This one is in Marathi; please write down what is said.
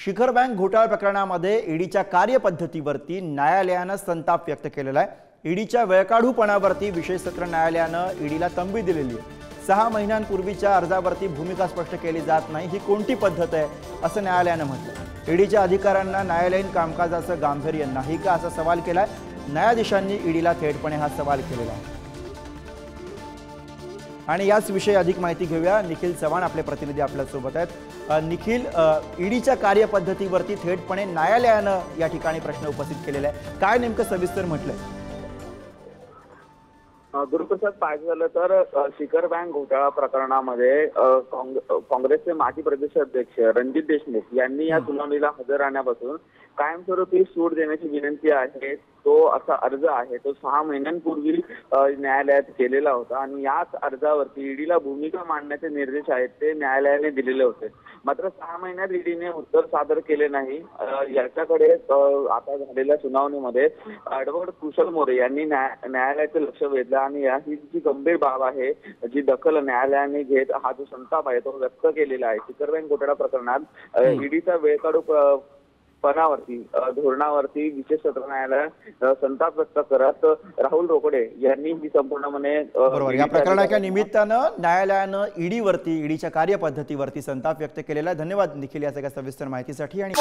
शिखर बँक घोटाळा प्रकरणामध्ये ईडीच्या कार्यपद्धतीवरती न्यायालयानं संताप व्यक्त केलेला आहे। ईडीच्या वेळकाढूपणावरती विशेष सत्र न्यायालयानं ईडीला तंबी दिलेली आहे। 6 महिन्यांपूर्वीच्या अर्जावरती भूमिका स्पष्ट केली जात नाही, ही कोणती पद्धत आहे असं न्यायालयानं म्हटलं। ईडीच्या अधिकाऱ्यांना न्यायालयीन कामकाजाचं गांभीर्य नाही का असा सवाल केलाय। न्यायाधीशांनी ईडीला थेटपणे हा सवाल केलेला आहे। आणि याच विषयी अधिक माहिती घेऊया। निखिल चव्हाण आपले प्रतिनिधी आपल्या सोबत आहेत। निखिल, ईडीच्या कार्यपद्धतीवरती थेटपणे न्यायालयानं या ठिकाणी प्रश्न उपस्थित केलेला आहे, काय नेमकं सविस्तर म्हटलंय? गुरुप्रसाद, पाहायचं झालं तर शिखर बँक घोटाळा प्रकरणामध्ये काँग्रेसचे माजी प्रदेशाध्यक्ष रणजित देशमुख यांनी या सुनावणीला हजर राहण्यापासून कायमस्वरूपी सूट देण्याची विनंती आहे। तो असा अर्ज आहे तो 6 महिन्यांपूर्वी न्यायालयात केलेला होता आणि याच अर्जावरती ईडीला भूमिका मांडण्याचे निर्देश आहेत ते न्यायालयाने दिलेले होते। मात्र 6 महिन्यात ईडीने उत्तर सादर केले नाही। याच्याकडे आता झालेल्या सुनावणीमध्ये ॲडव्होकेट कुशल मोरे यांनी न्यायालयाचे लक्ष वेधलं आणि ही जी गंभीर बाब आहे, जी दखल न्यायालयाने घेत हा जो संताप आहे तो व्यक्त केलेला आहे। शिखर बँक घोटाळा प्रकरणात ईडीचा वेळकाढूपणावरती धोरणावरती विशेष सत्र न्यायालयात संताप व्यक्त करत राहुल रोकडे यांनी ही संपूर्णपणे बरोबर या प्रकरणाच्या निमित्तानं न्यायालयानं ईडीच्या कार्यपद्धतीवरती संताप व्यक्त केलेला आहे। धन्यवाद निखिल या सगळ्या सविस्तर माहितीसाठी। आणि